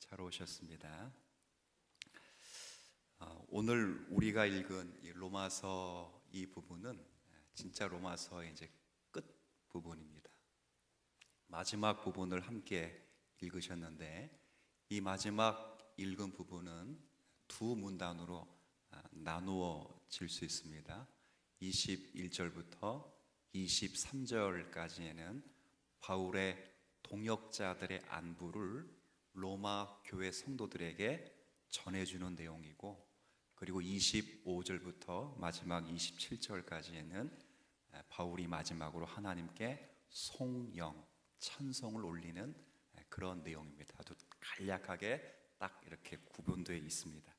잘 오셨습니다. 오늘 우리가 읽은 이 로마서 이 부분은 진짜 로마서의 이제 끝 부분입니다. 마지막 부분을 함께 읽으셨는데 이 마지막 읽은 부분은 두 문단으로 나누어질 수 있습니다. 21절부터 23절까지에는 바울의 동역자들의 안부를 로마 교회 성도들에게 전해주는 내용이고, 그리고 25절부터 마지막 27절까지에는 바울이 마지막으로 하나님께 송영, 찬송을 올리는 그런 내용입니다. 아주 간략하게 딱 이렇게 구분되어 있습니다.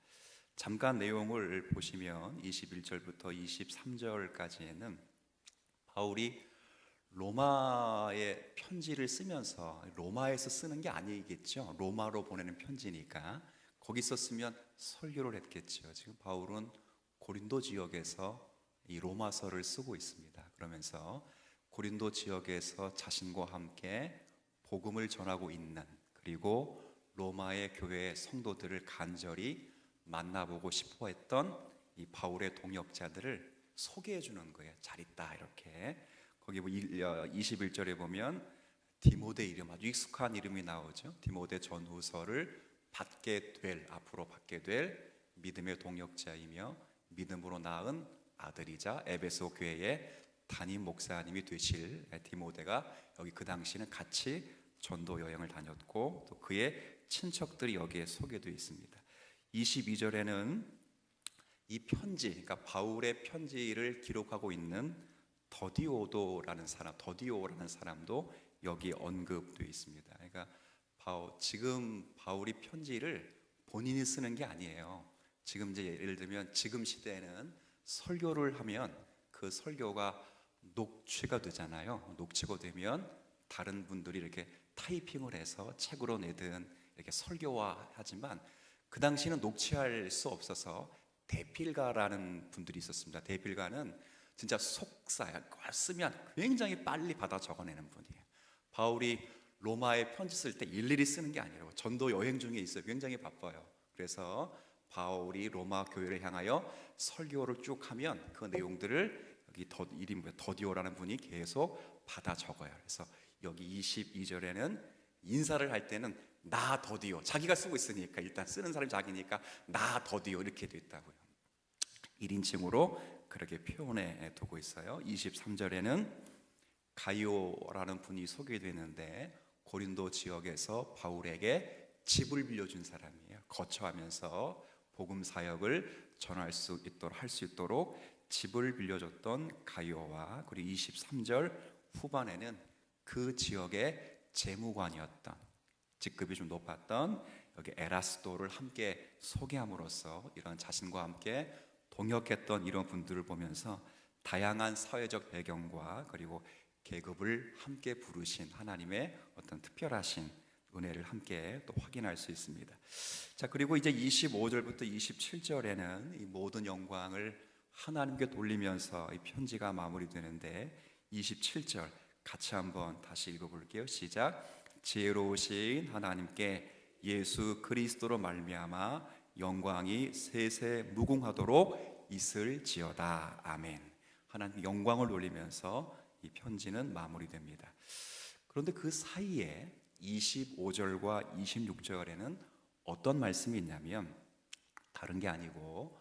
잠깐 내용을 보시면 21절부터 23절까지에는 바울이 로마의 편지를 쓰면서, 로마에서 쓰는 게 아니겠죠. 로마로 보내는 편지니까 거기서 쓰면 설교를 했겠죠. 지금 바울은 고린도 지역에서 이 로마서를 쓰고 있습니다. 그러면서 고린도 지역에서 자신과 함께 복음을 전하고 있는, 그리고 로마의 교회 성도들을 간절히 만나보고 싶어 했던 이 바울의 동역자들을 소개해 주는 거예요. 잘 있다 이렇게. 거기 21절에 보면 디모데 이름, 아주 익숙한 이름이 나오죠. 디모데 전후서를 앞으로 받게 될 믿음의 동역자이며 믿음으로 낳은 아들이자 에베소 교회의 담임 목사님이 되실 디모데가 여기 그 당시는 같이 전도 여행을 다녔고, 또 그의 친척들이 여기에 소개되어 있습니다. 22절에는 이 편지, 그러니까 바울의 편지를 기록하고 있는 더디오라는 사람도 여기 언급되어 있습니다. 그러니까 지금 바울이 편지를 본인이 쓰는 게 아니에요. 지금 이제 예를 들면 지금 시대에는 설교를 하면 그 설교가 녹취가 되잖아요. 녹취가 되면 다른 분들이 이렇게 타이핑을 해서 책으로 내든 이렇게 설교화하지만, 그 당시는 녹취할 수 없어서 대필가라는 분들이 있었습니다. 대필가는 진짜 속사야. 쓰면 굉장히 빨리 받아 적어내는 분이에요. 바울이 로마에 편지 쓸 때 일일이 쓰는 게 아니라고, 전도 여행 중에 있어요. 굉장히 바빠요. 그래서 바울이 로마 교회를 향하여 설교를 쭉 하면 그 내용들을 여기 더디오라는 분이 계속 받아 적어요. 그래서 여기 22절에는 인사를 할 때는 나 더디오, 자기가 쓰고 있으니까 일단 쓰는 사람이 자기니까 나 더디오 이렇게 돼 있다고요. 1인칭으로 그렇게 표현해 두고 있어요. 23절에는 가이오라는 분이 소개되는데 고린도 지역에서 바울에게 집을 빌려준 사람이에요. 거처하면서 복음 사역을 전할 수 있도록 할 수 있도록 집을 빌려줬던 가이오와, 그리고 23절 후반에는 그 지역의 재무관이었던, 직급이 좀 높았던 여기 에라스도를 함께 소개함으로써 이런 자신과 함께 동역했던 이런 분들을 보면서 다양한 사회적 배경과 그리고 계급을 함께 부르신 하나님의 어떤 특별하신 은혜를 함께 또 확인할 수 있습니다. 자, 그리고 이제 25절부터 27절에는 이 모든 영광을 하나님께 돌리면서 이 편지가 마무리되는데, 27절 같이 한번 다시 읽어볼게요. 시작. 지혜로우신 하나님께 예수 그리스도로 말미암아 영광이 세세 무궁하도록 있을지어다. 아멘. 하나님 영광을 돌리면서 이 편지는 마무리됩니다. 그런데 그 사이에 25절과 26절에는 어떤 말씀이 있냐면, 다른 게 아니고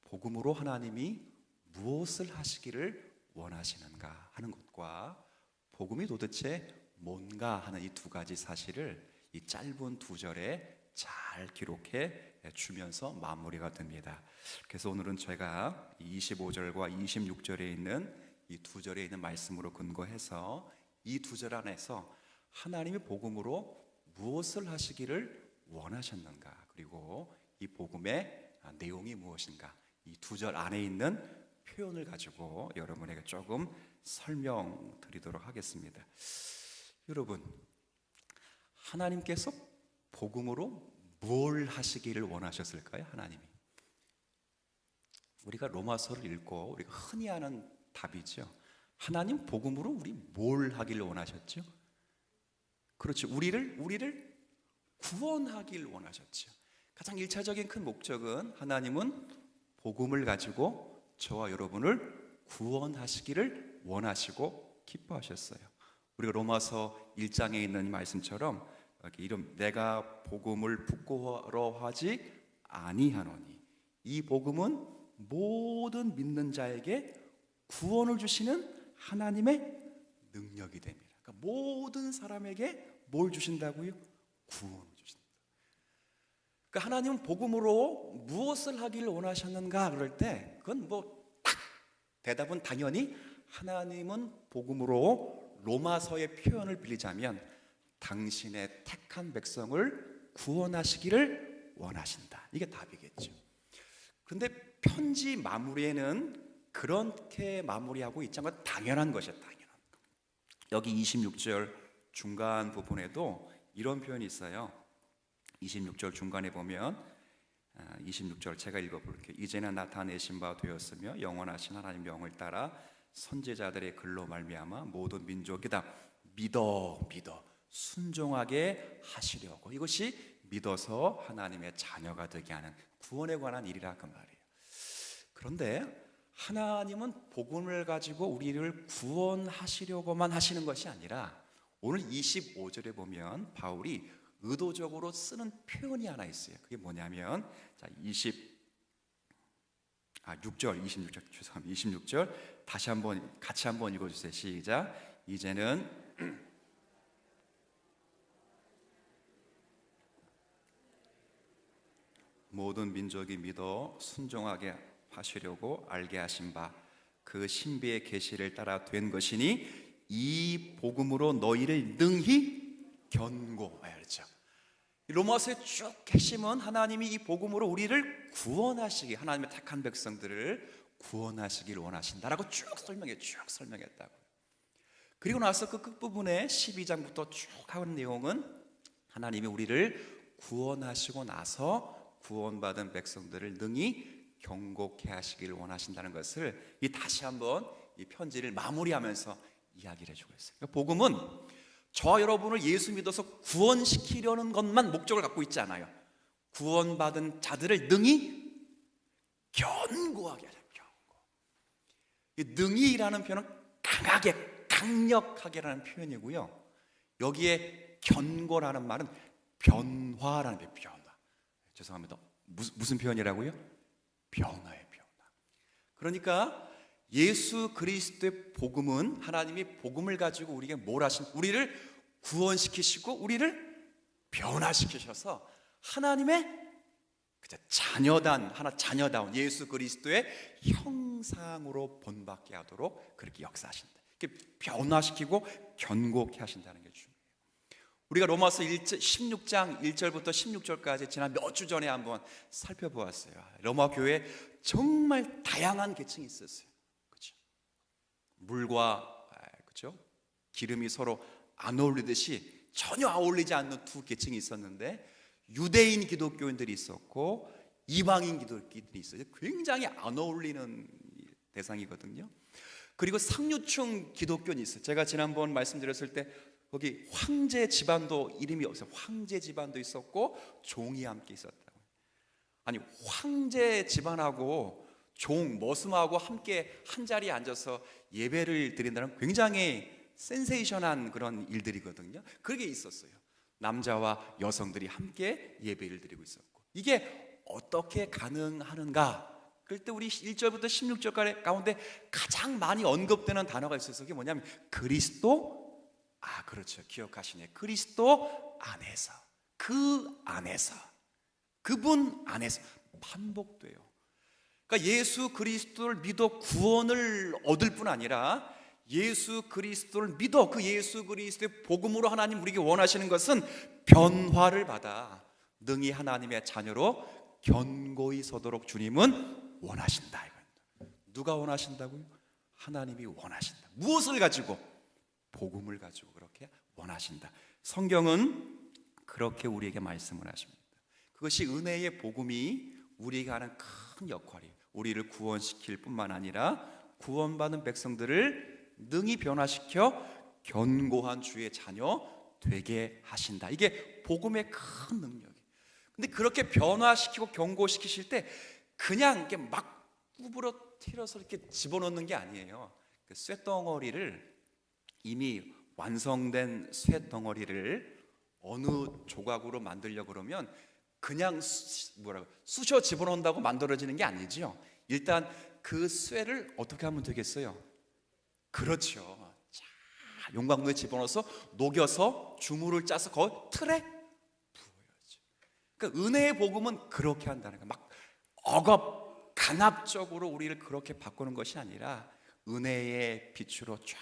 복음으로 하나님이 무엇을 하시기를 원하시는가 하는 것과 복음이 도대체 뭔가 하는 이 두 가지 사실을 이 짧은 두 절에 잘 기록해 주면서 마무리가 됩니다. 그래서 오늘은 제가 25절과 26절에 있는 이 두 절에 있는 말씀으로 근거해서 이 두 절 안에서 하나님의 복음으로 무엇을 하시기를 원하셨는가, 그리고 이 복음의 내용이 무엇인가, 이 두 절 안에 있는 표현을 가지고 여러분에게 조금 설명드리도록 하겠습니다. 여러분, 하나님께서 복음으로 뭘 하시기를 원하셨을까요? 하나님이. 우리가 로마서를 읽고 우리가 흔히 아는 답이죠. 하나님 복음으로 우리 뭘 하기를 원하셨죠? 그렇죠. 우리를 구원하길 원하셨죠. 가장 일차적인 큰 목적은 하나님은 복음을 가지고 저와 여러분을 구원하시기를 원하시고 기뻐하셨어요. 우리가 로마서 1장에 있는 이 말씀처럼 이름 내가 복음을 부끄러워하지 아니하노니 이 복음은 모든 믿는 자에게 구원을 주시는 하나님의 능력이 됩니다. 그러니까 모든 사람에게 뭘 주신다고요? 구원을 주신다. 그러니까 하나님은 복음으로 무엇을 하기를 원하셨는가 그럴 때 그건 대답은 당연히 하나님은 복음으로 로마서의 표현을 빌리자면 당신의 택한 백성을 구원하시기를 원하신다. 이게 답이겠죠. 그런데 편지 마무리에는 그렇게 마무리하고 있지 않고 당연한 것이야. 당연한 것. 여기 26절 중간 부분에도 이런 표현이 있어요. 26절 중간에 보면 26절 제가 읽어볼게요. 이제는 나타내신 바 되었으며 영원하신 하나님 영을 따라 선지자들의 글로 말미암아 모든 민족이다 믿어 순종하게 하시려고. 이것이 믿어서 하나님의 자녀가 되게 하는 구원에 관한 일이라 그 말이에요. 그런데 하나님은 복음을 가지고 우리를 구원하시려고만 하시는 것이 아니라 오늘 25절에 보면 바울이 의도적으로 쓰는 표현이 하나 있어요. 그게 뭐냐면 자 26절 죄송합니다. 26절 다시 한번 같이 한번 읽어주세요. 시작. 이제는 모든 민족이 믿어 순종하게 하시려고 알게 하신 바 그 신비의 계시를 따라 된 것이니 이 복음으로 너희를 능히 견고하여. 그렇죠. 로마서의 쭉 핵심은 하나님이 이 복음으로 우리를 구원하시기, 하나님의 택한 백성들을 구원하시기를 원하신다라고 쭉 설명했다고. 그리고 나서 그 끝부분에 12장부터 쭉 하는 내용은 하나님이 우리를 구원하시고 나서 구원받은 백성들을 능히 경고케 하시기를 원하신다는 것을 다시 한번 이 편지를 마무리하면서 이야기를 해주고 있어요. 그러니까 복음은 저와 여러분을 예수 믿어서 구원시키려는 것만 목적을 갖고 있지 않아요. 구원받은 자들을 능히 견고하게 하죠. 능히라는 표현은 강하게, 강력하게라는 표현이고요. 여기에 견고라는 말은 변화라는 표현. 죄송합니다. 무슨 표현이라고요? 변화의 변화. 그러니까 예수 그리스도의 복음은 하나님이 복음을 가지고 우리에게 뭘 하신? 우리를 구원시키시고 우리를 변화시키셔서 하나님의 자녀다운 예수 그리스도의 형상으로 본받게 하도록 그렇게 역사하신다. 이렇게 변화시키고 견고케 하신다는 게 중요해요. 우리가 로마서 16장 1절부터 16절까지 지난 몇 주 전에 한번 살펴보았어요. 로마 교회에 정말 다양한 계층이 있었어요. 그렇죠? 물과 그렇죠? 기름이 서로 안 어울리듯이 전혀 어울리지 않는 두 계층이 있었는데 유대인 기독교인들이 있었고 이방인 기독교인들이 있어요. 굉장히 안 어울리는 대상이거든요. 그리고 상류층 기독교인이 있어요. 제가 지난번 말씀드렸을 때 거기 황제 집안도 이름이 없어요. 황제 집안도 있었고 종이 함께 있었다고. 아니 황제 집안하고 종 머슴하고 함께 한 자리에 앉아서 예배를 드린다는 굉장히 센세이션한 그런 일들이거든요. 그게 있었어요. 남자와 여성들이 함께 예배를 드리고 있었고 이게 어떻게 가능하는가? 그럴 때 우리 1절부터 16절 가운데 가장 많이 언급되는 단어가 있어서 그게 뭐냐면 그리스도 그렇죠. 기억하시네. 그리스도 안에서 그분 안에서 반복돼요. 그러니까 예수 그리스도를 믿어 구원을 얻을 뿐 아니라 예수 그리스도를 믿어 그 예수 그리스도의 복음으로 하나님 우리에게 원하시는 것은 변화를 받아 능히 하나님의 자녀로 견고히 서도록 주님은 원하신다. 누가 원하신다고요? 하나님이 원하신다. 무엇을 가지고? 복음을 가지고 그렇게 원하신다. 성경은 그렇게 우리에게 말씀을 하십니다. 그것이 은혜의 복음이 우리에게 하는 큰 역할이에요. 우리를 구원시킬 뿐만 아니라 구원받은 백성들을 능히 변화시켜 견고한 주의 자녀 되게 하신다. 이게 복음의 큰 능력이에요. 근데 그렇게 변화시키고 경고시키실 때 그냥 이렇게 막 구부러뜨려서 이렇게 집어넣는 게 아니에요. 그 쇳덩어리를, 이미 완성된 쇳덩어리를 어느 조각으로 만들려고 그러면 그냥 쑤셔 집어넣는다고 만들어지는 게 아니죠. 일단 그 쇠를 어떻게 하면 되겠어요? 그렇죠. 자, 용광로에 집어넣어서 녹여서 주물을 짜서 그 틀에 부어야죠. 그러니까 은혜의 복음은 그렇게 한다는 거예요. 막 강압적으로 우리를 그렇게 바꾸는 것이 아니라 은혜의 빛으로 쫙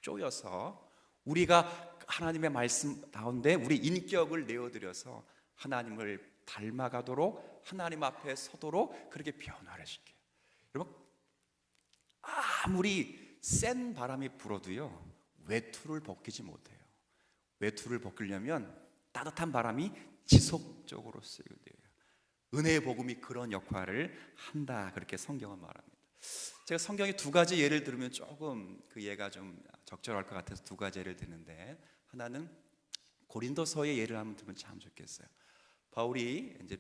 쪼여서 우리가 하나님의 말씀 가운데 우리 인격을 내어드려서 하나님을 닮아가도록, 하나님 앞에 서도록 그렇게 변화를 시켜요. 여러분, 아무리 센 바람이 불어도요 외투를 벗기지 못해요. 외투를 벗기려면 따뜻한 바람이 지속적으로 쓰여야 돼요. 은혜의 복음이 그런 역할을 한다, 그렇게 성경은 말합니다. 제가 성경에 두 가지 예를 들으면 조금 그 예가 좀 적절할 것 같아서 두 가지 예를 드는데, 하나는 고린도서의 예를 한번 들으면 참 좋겠어요. 바울이 이제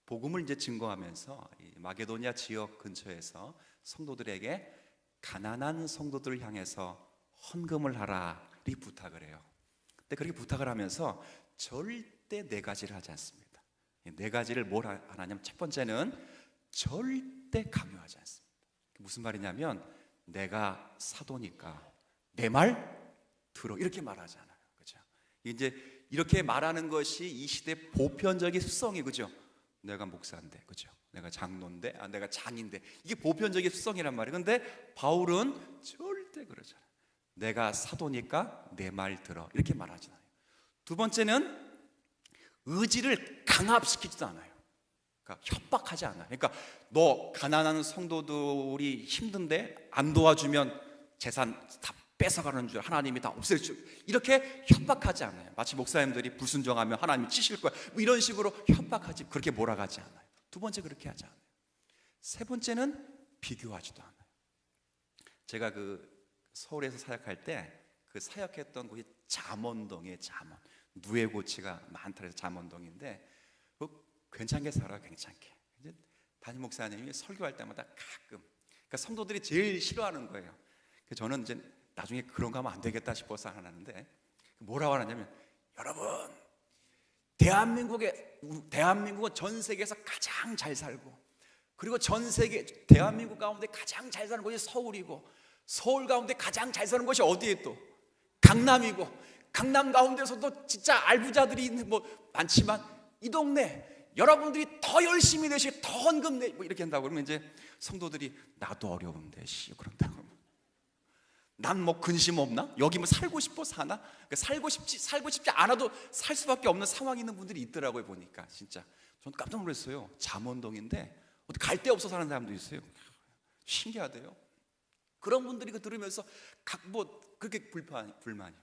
복음을 이제 증거하면서 이 마게도니아 지역 근처에서 성도들에게 가난한 성도들을 향해서 헌금을 하라 이 부탁을 해요. 근데 그렇게 부탁을 하면서 절대 네 가지를 하지 않습니다. 네 가지를 뭘 안 하냐면, 첫 번째는 절대 강요하지 않습니다. 무슨 말이냐면, 내가 사도니까 내 말 들어, 이렇게 말하지 않아요. 그죠? 이제 이렇게 말하는 것이 이 시대 보편적인 습성이, 그죠? 내가 목사인데, 그죠? 내가 장로인데, 내가 장인데, 이게 보편적인 습성이란 말이에요. 근데 바울은 절대 그러지 않아요. 내가 사도니까 내 말 들어, 이렇게 말하지 않아요. 두 번째는 의지를 강압시키지도 않아요. 그러니까 협박하지 않아요. 그러니까 너 가난한 성도들이 힘든데 안 도와주면 재산 다 뺏어가는 줄, 하나님이 다 없앨 줄, 이렇게 협박하지 않아요. 마치 목사님들이 불순종하면 하나님이 치실 거야, 뭐 이런 식으로 협박하지, 그렇게 몰아가지 않아요. 두 번째, 그렇게 하지 않아요. 세 번째는 비교하지도 않아요. 제가 그 서울에서 사역할 때 그 사역했던 곳이 잠원동이에요. 잠원, 누에고치가 많다 해서 잠원동인데, 괜찮게 살아, 괜찮게. 이제 담임 목사님이 설교할 때마다 가끔, 그러니까 성도들이 제일 싫어하는 거예요. 그래서 저는 이제 나중에 그런 거 하면 안 되겠다 싶어서 안 하는데, 뭐라고 하냐면, 여러분, 대한민국은 전 세계에서 가장 잘 살고, 그리고 전 세계 대한민국 가운데 가장 잘 사는 곳이 서울이고, 서울 가운데 가장 잘 사는 곳이 어디에 또 강남이고, 강남 가운데서도 진짜 알부자들이 뭐 많지만, 이 동네 여러분들이 더 열심히 내시고 더 헌금 내, 뭐 이렇게 한다고 그러면 이제 성도들이, 나도 어려운데 씨, 그런다고. 난 뭐 근심 없나? 여기 뭐 살고 싶어 사나? 그러니까 살고 싶지 않아도 살 수밖에 없는 상황이 있는 분들이 있더라고요. 보니까 진짜 저는 깜짝 놀랐어요. 잠원동인데 어디 갈 데 없어서 사는 사람도 있어요. 신기하대요. 그런 분들이 그 들으면서 뭐 그렇게 불만이.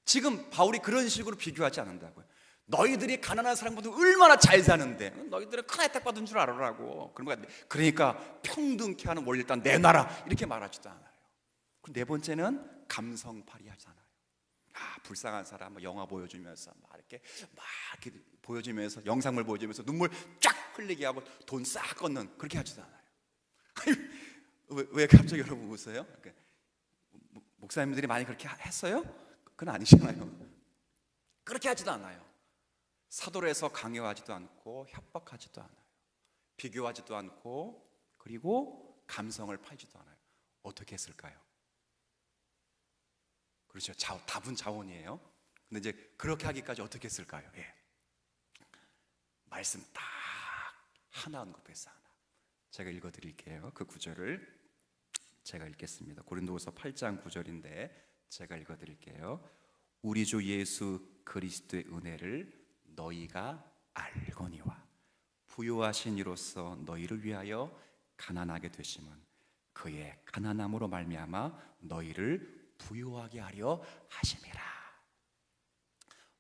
지금 바울이 그런 식으로 비교하지 않는다고요. 너희들이 가난한 사람보다 얼마나 잘 사는데 너희들은 큰 혜택 받은 줄 알아라고. 그러니까 평등케 하는 원리 일단 내놔라, 이렇게 말하지도 않아요. 네 번째는 감성팔이 하지 않아요. 불쌍한 사람 뭐 영화 보여주면서 막 이렇게 보여주면서, 영상물 보여주면서 눈물 쫙 흘리게 하고 돈 싹 걷는, 그렇게 하지도 않아요. 왜 갑자기 여러분 웃어요? 목사님들이 많이 그렇게 했어요? 그건 아니잖아요. 그렇게 하지도 않아요. 사도로 해서 강요하지도 않고 협박하지도 않아요. 비교하지도 않고, 그리고 감성을 팔지도 않아요. 어떻게 했을까요? 그렇죠. 답은 자원이에요. 근데 이제 그렇게 하기까지 어떻게 했을까요? 예. 말씀 딱 하나 언급해서 하나. 제가 읽어드릴게요. 그 구절을 제가 읽겠습니다. 고린도후서 8장 9절인데 제가 읽어드릴게요. 우리 주 예수 그리스도의 은혜를 너희가 알거니와 부요하신 이로써 너희를 위하여 가난하게 되심은 그의 가난함으로 말미암아 너희를 부요하게 하려 하심이라.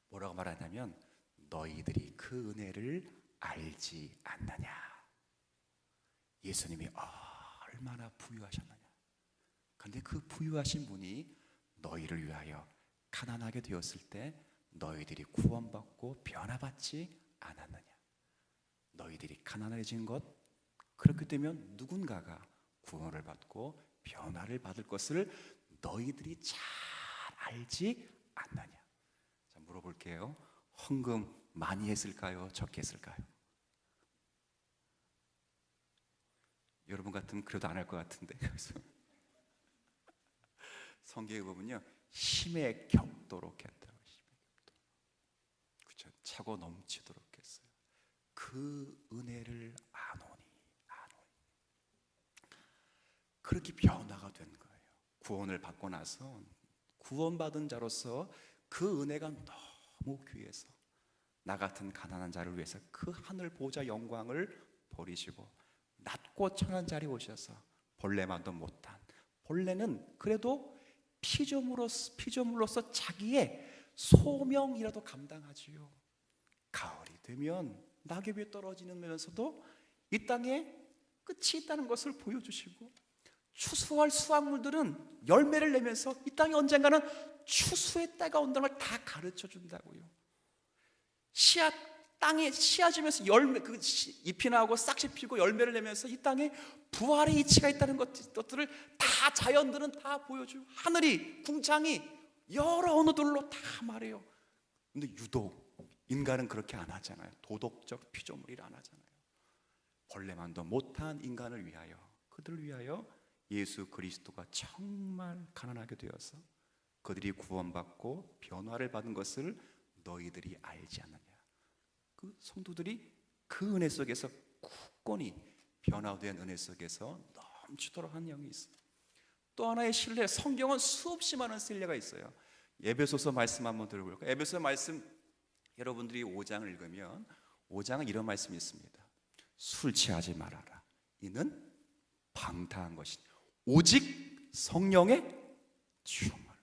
뭐라고 말하냐면, 너희들이 그 은혜를 알지 않느냐. 예수님이 얼마나 부유하셨느냐. 근데 그 부유하신 분이 너희를 위하여 가난하게 되었을 때 너희들이 구원받고 변화받지 않았느냐? 너희들이 가난해진 것, 그렇게 되면 누군가가 구원을 받고 변화를 받을 것을 너희들이 잘 알지 않느냐? 자, 물어볼게요. 헌금 많이 했을까요? 적게 했을까요? 여러분 같으면 그래도 안 할 것 같은데. 그래서 성경에 보면요, 힘에 격도록 했다고. 그렇죠? 차고 넘치도록 했어요. 그 은혜를 아노니. 그렇게 변화가 된 거예요. 구원을 받고 나서 구원받은 자로서 그 은혜가 너무 귀해서 나 같은 가난한 자를 위해서 그 하늘 보좌 영광을 버리시고 낮고 천한 자리에 오셔서 벌레만도 못한, 벌레는 그래도 피조물로서 자기의 소명이라도 감당하지요. 가을이 되면 낙엽이 떨어지면서도 이 땅에 끝이 있다는 것을 보여주시고, 추수할 수확물들은 열매를 내면서 이 땅에 언젠가는 추수의 때가 온다는 걸 다 가르쳐 준다고요. 땅에 씨앗이면서 열매, 그 잎이 나오고 싹이 피고 열매를 내면서 이 땅에 부활의 이치가 있다는 것들을 다 자연들은 다 보여줘요. 하늘이, 궁창이 여러 언어들로 다 말해요. 근데 유독 인간은 그렇게 안 하잖아요. 도덕적 피조물이라 안 하잖아요. 벌레만도 못한 인간을 위하여, 그들을 위하여 예수 그리스도가 정말 가난하게 되어서 그들이 구원받고 변화를 받은 것을 너희들이 알지 않느냐? 그 성도들이 그 은혜 속에서 굳건히 변화된 은혜 속에서 넘치도록 한 영이 있어요. 또 하나의 신뢰, 성경은 수없이 많은 신뢰가 있어요. 에베소서 말씀 한번 들어볼까요? 에베소 말씀 여러분들이 5장을 읽으면 5장은 이런 말씀이 있습니다. 술 취하지 말아라. 이는 방탕한 것이다. 오직 성령의 충만.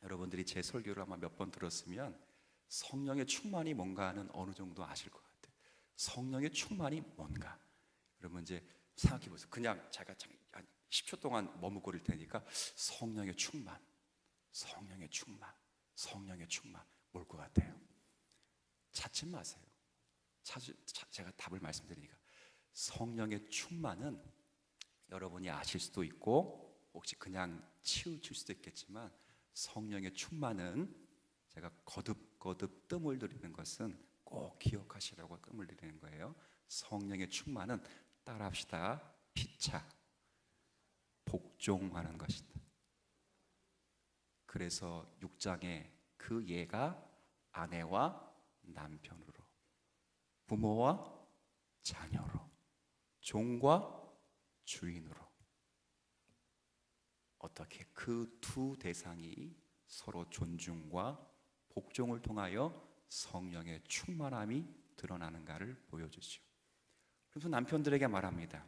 여러분들이 제 설교를 아마 몇 번 들었으면 성령의 충만이 뭔가는 어느 정도 아실 것 같아요. 성령의 충만이 뭔가. 여러분 이제 생각해 보세요. 그냥 제가 한 10초 동안 머뭇거릴 테니까 성령의 충만, 성령의 충만, 성령의 충만 뭘 것 같아요? 찾지 마세요. 제가 답을 말씀드리니까 성령의 충만은 여러분이 아실 수도 있고 혹시 그냥 치우칠 수도 있겠지만, 성령의 충만은 제가 거듭 뜸을 들이는 것은 꼭 기억하시라고 뜸을 들이는 거예요. 성령의 충만은 따라합시다. 피차, 복종하는 것이다. 그래서 6장에 그 예가 아내와 남편으로, 부모와 자녀로, 종과 주인으로, 어떻게 그 두 대상이 서로 존중과 복종을 통하여 성령의 충만함이 드러나는가를 보여주죠. 그래서 남편들에게 말합니다.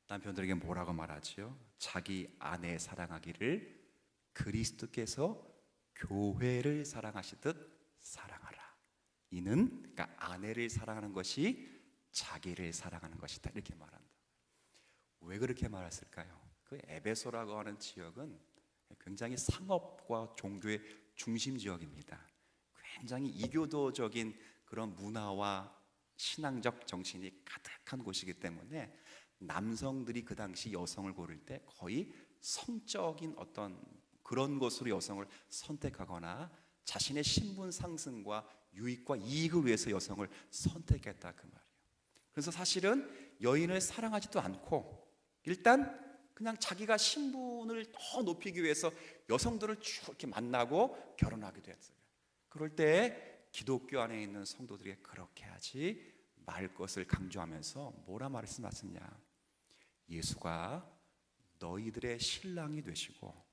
남편들에게 뭐라고 말하지요? 자기 아내 사랑하기를 그리스도께서 교회를 사랑하시듯 사랑하라. 이는 그러니까 아내를 사랑하는 것이 자기를 사랑하는 것이다, 이렇게 말한다. 왜 그렇게 말했을까요? 그 에베소라고 하는 지역은 굉장히 상업과 종교의 중심 지역입니다. 굉장히 이교도적인 그런 문화와 신앙적 정신이 가득한 곳이기 때문에 남성들이 그 당시 여성을 고를 때 거의 성적인 어떤 그런 것으로 여성을 선택하거나 자신의 신분 상승과 유익과 이익을 위해서 여성을 선택했다, 그 말이에요. 그래서 사실은 여인을 사랑하지도 않고 일단 그냥 자기가 신분을 더 높이기 위해서 여성들을 쭉 이렇게 만나고 결혼하기도 했어요. 그럴 때 기독교 안에 있는 성도들이 그렇게 하지 말 것을 강조하면서 뭐라 말씀하셨냐? 예수가 너희들의 신랑이 되시고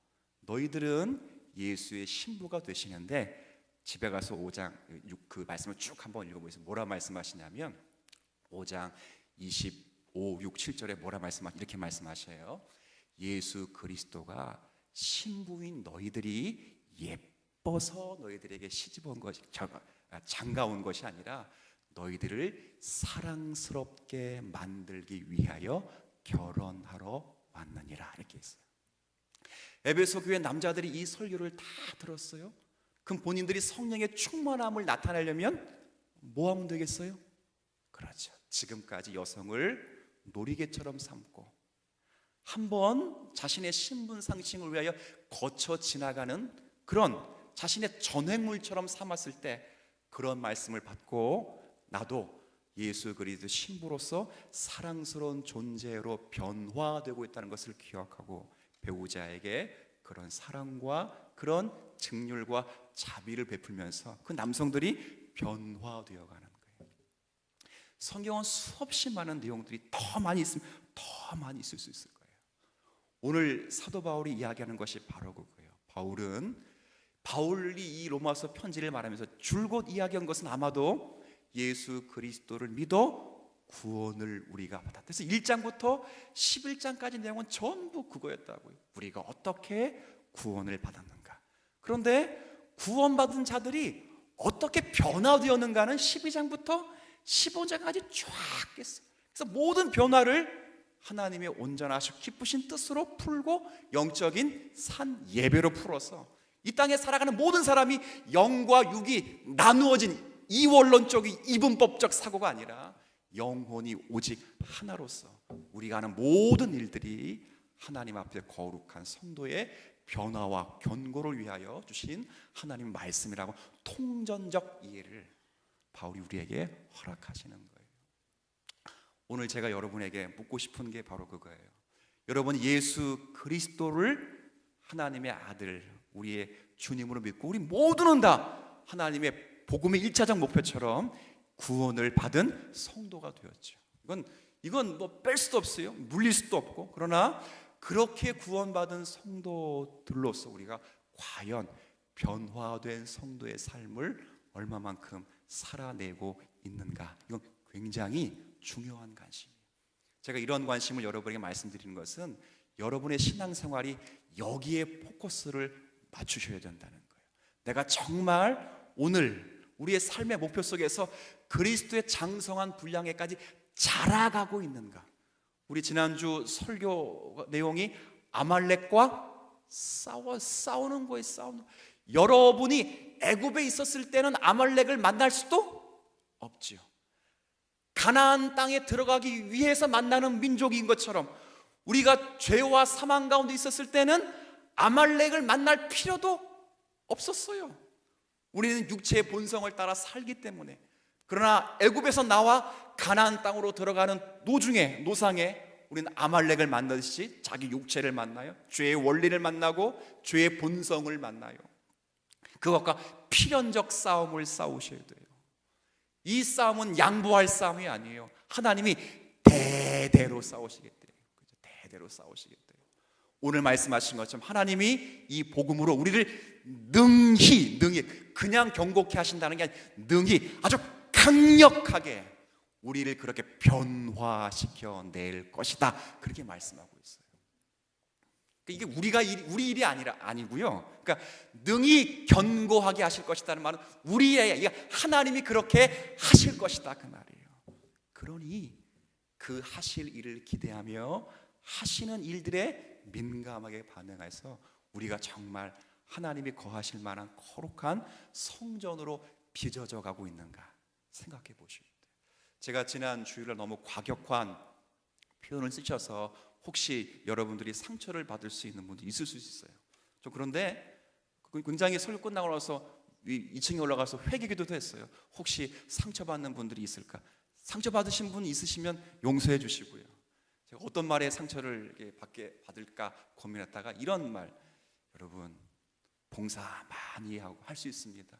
너희들은 예수의 신부가 되시는데, 집에 가서 5장 그 말씀을 쭉 한번 읽어보세요. 뭐라 말씀하시냐면 5장 25, 6, 7절에 뭐라 이렇게 말씀하셔요. 예수 그리스도가 신부인 너희들이 예뻐서 너희들에게 시집온 것이, 장가온 것이 아니라 너희들을 사랑스럽게 만들기 위하여 결혼하러 왔느니라, 이렇게 했어요. 에베소 교회 남자들이 이 설교를 다 들었어요. 그럼 본인들이 성령의 충만함을 나타내려면 뭐 하면 되겠어요? 그렇죠. 지금까지 여성을 놀이개처럼 삼고 한번 자신의 신분 상승을 위하여 거쳐 지나가는 그런 자신의 전횡물처럼 삼았을 때 그런 말씀을 받고 나도 예수 그리스도 신부로서 사랑스러운 존재로 변화되고 있다는 것을 기억하고 배우자에게 그런 사랑과 그런 긍휼과 자비를 베풀면서 그 남성들이 변화되어 가는 거예요. 성경은 수없이 많은 내용들이 더 많이 있으면 더 많이 있을 수 있을 거예요. 오늘 사도 바울이 이야기하는 것이 바로 그거예요. 바울이 이 로마서 편지를 말하면서 줄곧 이야기한 것은 아마도 예수 그리스도를 믿어 구원을 우리가 받았다. 그래서 1장부터 11장까지 내용은 전부 그거였다고요. 우리가 어떻게 구원을 받았는가. 그런데 구원받은 자들이 어떻게 변화되었는가는 12장부터 15장까지 쫙 했어요. 그래서 모든 변화를 하나님의 온전하시고 기쁘신 뜻으로 풀고 영적인 산 예배로 풀어서 이 땅에 살아가는 모든 사람이 영과 육이 나누어진 이원론적인 이분법적 사고가 아니라 영혼이 오직 하나로서 우리가 하는 모든 일들이 하나님 앞에 거룩한 성도의 변화와 견고를 위하여 주신 하나님 말씀이라고 통전적 이해를 바울이 우리에게 허락하시는 거예요. 오늘 제가 여러분에게 묻고 싶은 게 바로 그거예요. 여러분 예수 그리스도를 하나님의 아들 우리의 주님으로 믿고 우리 모두는 다 하나님의 복음의 1차적 목표처럼 구원을 받은 성도가 되었죠. 이건 뭐 뺄 수도 없어요. 물릴 수도 없고. 그러나 그렇게 구원받은 성도들로서 우리가 과연 변화된 성도의 삶을 얼마만큼 살아내고 있는가? 이건 굉장히 중요한 관심이에요. 제가 이런 관심을 여러분에게 말씀드리는 것은 여러분의 신앙생활이 여기에 포커스를 맞추셔야 된다는 거예요. 내가 정말 오늘 우리의 삶의 목표 속에서 그리스도의 장성한 분량에까지 자라가고 있는가? 우리 지난주 설교 내용이 아말렉과 싸우는 거예요. 여러분이 애굽에 있었을 때는 아말렉을 만날 수도 없지요. 가나안 땅에 들어가기 위해서 만나는 민족인 것처럼 우리가 죄와 사망 가운데 있었을 때는 아말렉을 만날 필요도 없었어요. 우리는 육체의 본성을 따라 살기 때문에. 그러나 애굽에서 나와 가나안 땅으로 들어가는 노상에 우리는 아말렉을 만나듯이 자기 육체를 만나요. 죄의 원리를 만나고 죄의 본성을 만나요. 그것과 필연적 싸움을 싸우셔야 돼요. 이 싸움은 양보할 싸움이 아니에요. 하나님이 대대로 싸우시겠대요. 대대로 싸우시겠대요. 오늘 말씀하신 것처럼 하나님이 이 복음으로 우리를 능히 그냥 경고케 하신다는 게 아니라 능히 아주 강력하게 우리를 그렇게 변화시켜 낼 것이다. 그렇게 말씀하고 있어요. 이게 우리 일이 아니고요. 그러니까 능히 견고하게 하실 것이다는 말은 우리의 하나님이 그렇게 하실 것이다 그 말이에요. 그러니 그 하실 일을 기대하며 하시는 일들에 민감하게 반응해서 우리가 정말 하나님이 거하실 만한 거룩한 성전으로 빚어져 가고 있는가 생각해 보셔야 돼요. 제가 지난 주일날 너무 과격한 표현을 쓰셔서 혹시 여러분들이 상처를 받을 수 있는 분도 있을 수 있어요. 좀 그런데 굉장히 설교 끝나고 나서 2층에 올라가서 회개기도도 했어요. 혹시 상처받는 분들이 있을까? 상처받으신 분 있으시면 용서해 주시고요. 제가 어떤 말에 상처를 받을까 고민했다가 이런 말, 여러분 봉사 많이 하고 할 수 있습니다.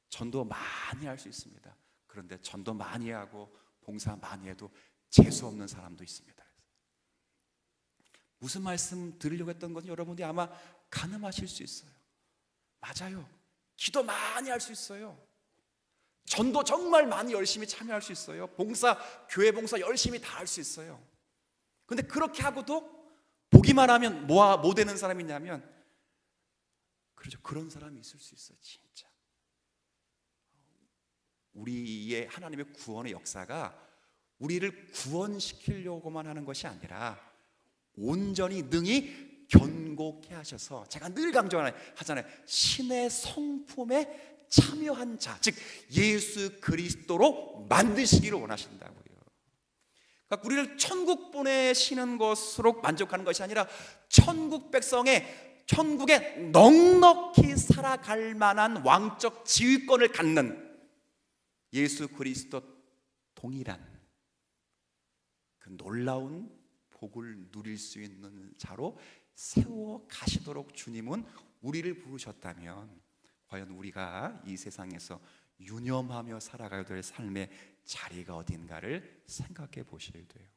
전도 많이 할 수 있습니다. 그런데 전도 많이 하고 봉사 많이 해도 재수 없는 사람도 있습니다. 무슨 말씀 드리려고 했던 건지 여러분이 아마 가늠하실 수 있어요. 맞아요. 기도 많이 할 수 있어요. 전도 정말 많이 열심히 참여할 수 있어요. 교회 봉사 열심히 다 할 수 있어요. 근데 그렇게 하고도 보기만 하면 뭐 되는 사람이 있냐면, 그렇죠. 그런 사람이 있을 수 있어요. 진짜. 우리의 하나님의 구원의 역사가 우리를 구원시키려고만 하는 것이 아니라 온전히 능히 견고케 하셔서, 제가 늘 강조하잖아요. 신의 성품에 참여한 자, 즉 예수 그리스도로 만드시기를 원하신다고요. 그러니까 우리를 천국 보내시는 것으로 만족하는 것이 아니라 천국에 넉넉히 살아갈 만한 왕적 지휘권을 갖는 예수 그리스도 동일한 그 놀라운 복을 누릴 수 있는 자로 세워 가시도록 주님은 우리를 부르셨다면, 과연 우리가 이 세상에서 유념하며 살아가야 될 삶의 자리가 어딘가를 생각해 보셔야 돼요.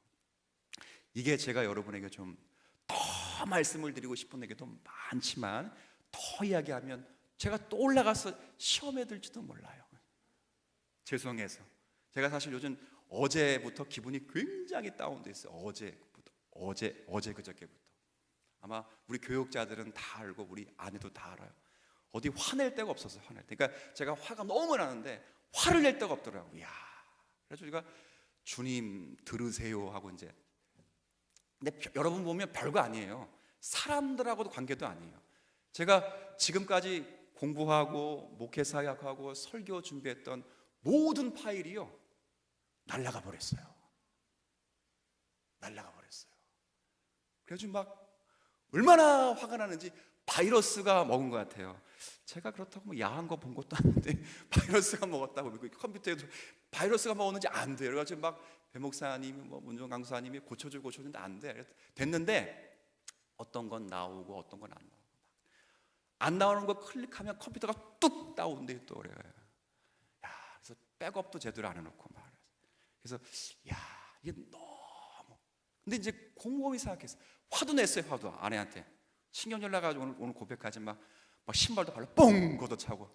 이게 제가 여러분에게 좀 더 말씀을 드리고 싶은 얘기도 많지만, 더 이야기하면 제가 또 올라가서 시험에 들지도 몰라요. 죄송해서. 제가 사실 요즘 어제부터 기분이 굉장히 다운돼 있어요. 어제 그저께부터. 아마 우리 교육자들은 다 알고 우리 아내도 다 알아요. 어디 화낼 데가 없었어요. 화낼 때. 그러니까 제가 화가 너무 나는데 화를 낼 데가 없더라고요. 야. 그래서 우리가 주님 들으세요 하고 이제. 근데 여러분 보면 별거 아니에요. 사람들하고도 관계도 아니에요. 제가 지금까지 공부하고 목회사역하고 설교 준비했던 모든 파일이요, 날아가 버렸어요. 그래서 막 얼마나 화가 나는지 바이러스가 먹은 것 같아요. 제가 그렇다고 뭐 야한 거 본 것도 아닌데 바이러스가 먹었다고, 컴퓨터에도 바이러스가 먹었는지 안 돼요. 그래서 막 배 목사님이 뭐 문정 강사님이 고쳐주는데 안 돼. 됐는데 어떤 건 나오고 어떤 건 안 나오고, 안 나오는 거 클릭하면 컴퓨터가 뚝 다운돼 또 그래요. 야, 그래서 백업도 제대로 안 해놓고 막. 그래서 야, 이게 너무. 근데 이제 곰곰이 생각했어. 화도 냈어요. 화도 아내한테 신경질 나가지고 오늘 고백하지 막 신발도 발로 뻥 걷어차고.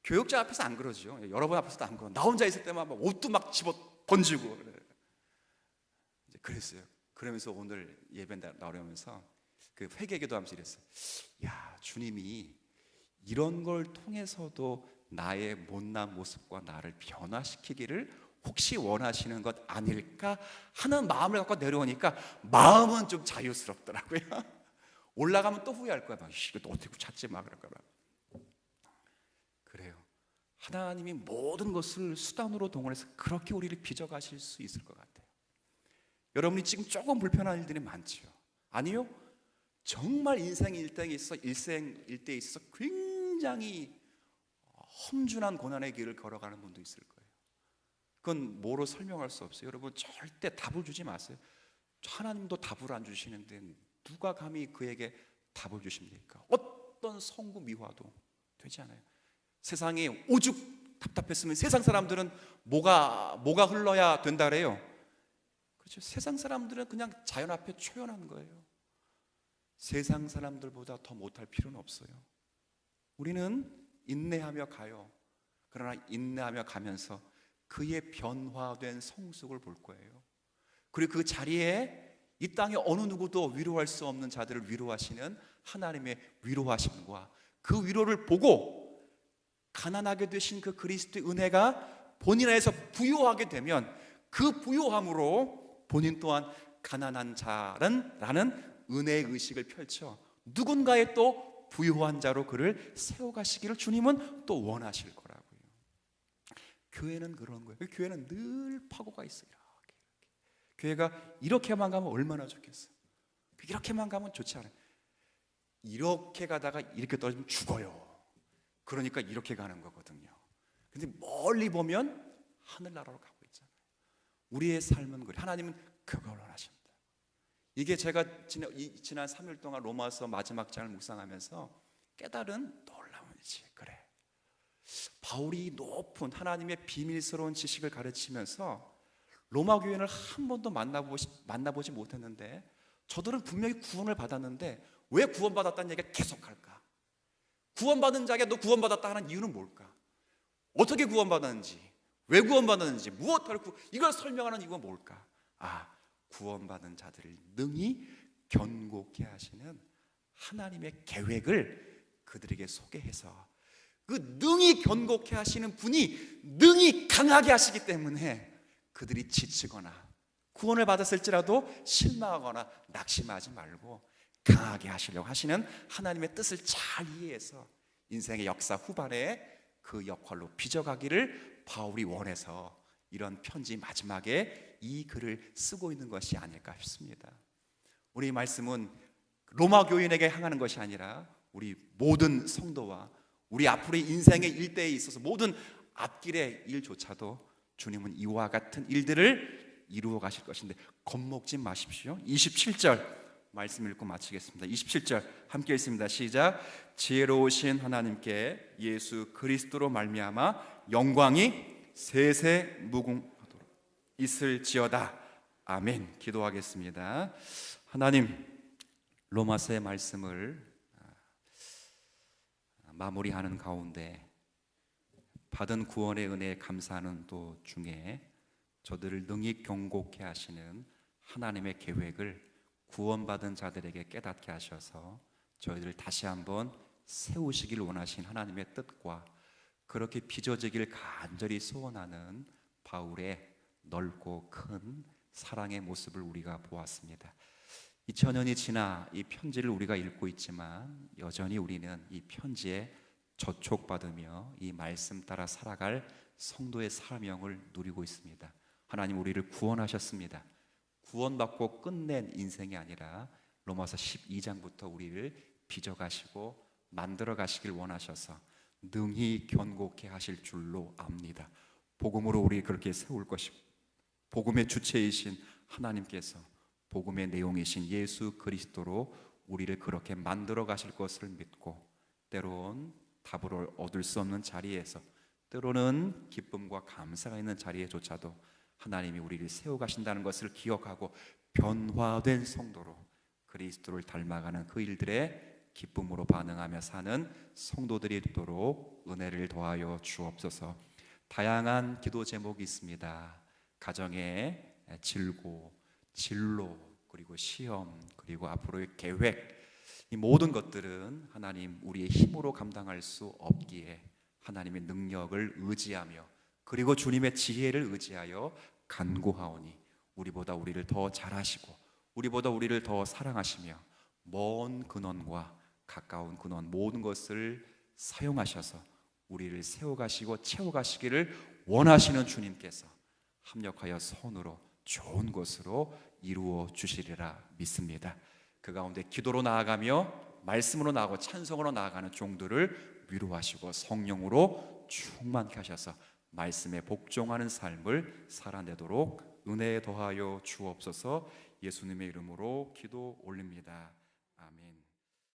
교육자 앞에서 안 그러죠. 여러분 앞에서도 안 그러. 나 혼자 있을 때만 막 옷도 막 집어 던지고 이제 그랬어요. 그러면서 오늘 예배 나오면서 그 회개기도 하면서 이랬어요. 야, 주님이 이런 걸 통해서도 나의 못난 모습과 나를 변화시키기를 혹시 원하시는 것 아닐까 하는 마음을 갖고 내려오니까 마음은 좀 자유스럽더라고요. 올라가면 또 후회할 거야. 이거 또 어떻게 찾지 마 그럴까 봐. 그래요. 하나님이 모든 것을 수단으로 동원해서 그렇게 우리를 빚어가실 수 있을 것 같아요. 여러분이 지금 조금 불편한 일들이 많죠. 아니요? 정말 인생 일대에 있어서 굉장히 험준한 고난의 길을 걸어가는 분도 있을 거예요. 그건 뭐로 설명할 수 없어요. 여러분 절대 답을 주지 마세요. 하나님도 답을 안 주시는데 누가 감히 그에게 답을 주십니까? 어떤 성구 미화도 되지 않아요. 세상이 오죽 답답했으면 세상 사람들은 뭐가 흘러야 된다 그래요. 그렇죠. 세상 사람들은 그냥 자연 앞에 초연한 거예요. 세상 사람들보다 더 못할 필요는 없어요. 우리는 인내하며 가요. 그러나 인내하며 가면서 그의 변화된 성숙을 볼 거예요. 그리고 그 자리에 이 땅에 어느 누구도 위로할 수 없는 자들을 위로하시는 하나님의 위로하심과 그 위로를 보고 가난하게 되신 그 그리스도의 은혜가 본인 안에서 부요하게 되면 그 부요함으로 본인 또한 가난한 자라는 은혜의 의식을 펼쳐 누군가의 또 부요한 자로 그를 세워가시기를 주님은 또 원하실 거라고요. 교회는 그런 거예요. 교회는 늘 파고가 있어요. 이렇게. 교회가 이렇게만 가면 얼마나 좋겠어요. 이렇게만 가면 좋지 않아요. 이렇게 가다가 이렇게 떨어지면 죽어요. 그러니까 이렇게 가는 거거든요. 근데 멀리 보면 하늘나라로 가고 있잖아요. 우리의 삶은 그래. 하나님은 그걸 원하십니다. 이게 제가 지난 3일 동안 로마서 마지막 장을 묵상하면서 깨달은 놀라운 일이지. 그래. 바울이 높은 하나님의 비밀스러운 지식을 가르치면서 로마 교인을 한 번도 만나보지 못했는데 저들은 분명히 구원을 받았는데 왜 구원받았다는 얘기가 계속 할까? 구원받은 자에게 너 구원받았다 하는 이유는 뭘까? 어떻게 구원받았는지, 왜 구원받았는지, 무엇을 이걸 설명하는 이유가 뭘까? 구원받은 자들을 능히 견고케 하시는 하나님의 계획을 그들에게 소개해서 그 능히 견고케 하시는 분이 능히 강하게 하시기 때문에 그들이 지치거나 구원을 받았을지라도 실망하거나 낙심하지 말고 강하게 하시려고 하시는 하나님의 뜻을 잘 이해해서 인생의 역사 후반에 그 역할로 빚어가기를 바울이 원해서 이런 편지 마지막에 이 글을 쓰고 있는 것이 아닐까 싶습니다. 우리 말씀은 로마 교인에게 향하는 것이 아니라 우리 모든 성도와 우리 앞으로의 인생의 일대에 있어서 모든 앞길의 일조차도 주님은 이와 같은 일들을 이루어 가실 것인데 겁먹지 마십시오. 27절 말씀 읽고 마치겠습니다. 27절 함께 읽습니다. 시작. 지혜로우신 하나님께 예수 그리스도로 말미암아 영광이 세세 무궁하도록 있을지어다. 아멘. 기도하겠습니다. 하나님, 로마서의 말씀을 마무리하는 가운데 받은 구원의 은혜에 감사하는 또 중에 저들을 능히 경고케 하시는 하나님의 계획을 구원받은 자들에게 깨닫게 하셔서 저희들을 다시 한번 세우시길 원하신 하나님의 뜻과 그렇게 빚어지길 간절히 소원하는 바울의 넓고 큰 사랑의 모습을 우리가 보았습니다. 2000년이 지나 이 편지를 우리가 읽고 있지만 여전히 우리는 이 편지에 저촉받으며 이 말씀 따라 살아갈 성도의 사명을 누리고 있습니다. 하나님 우리를 구원하셨습니다. 구원받고 끝낸 인생이 아니라 로마서 12장부터 우리를 빚어가시고 만들어 가시길 원하셔서 능히 견고케 하실 줄로 압니다. 복음으로 우리 그렇게 세울 것이고 복음의 주체이신 하나님께서 복음의 내용이신 예수 그리스도로 우리를 그렇게 만들어 가실 것을 믿고 때론 답을 얻을 수 없는 자리에서 때로는 기쁨과 감사가 있는 자리에조차도 하나님이 우리를 세워 가신다는 것을 기억하고 변화된 성도로 그리스도를 닮아가는 그 일들에 기쁨으로 반응하며 사는 성도들이 되도록 은혜를 더하여 주옵소서. 다양한 기도 제목이 있습니다. 가정의 질고, 진로, 그리고 시험, 그리고 앞으로의 계획, 이 모든 것들은 하나님 우리의 힘으로 감당할 수 없기에 하나님의 능력을 의지하며 그리고 주님의 지혜를 의지하여 간구하오니 우리보다 우리를 더 잘하시고 우리보다 우리를 더 사랑하시며 먼 근원과 가까운 근원 모든 것을 사용하셔서 우리를 세워가시고 채워가시기를 원하시는 주님께서 합력하여 선으로 좋은 것으로 이루어 주시리라 믿습니다. 그 가운데 기도로 나아가며 말씀으로 나아가고 찬송으로 나아가는 종들을 위로하시고 성령으로 충만케 하셔서 말씀에 복종하는 삶을 살아내도록 은혜에 더하여 주옵소서. 예수님의 이름으로 기도 올립니다.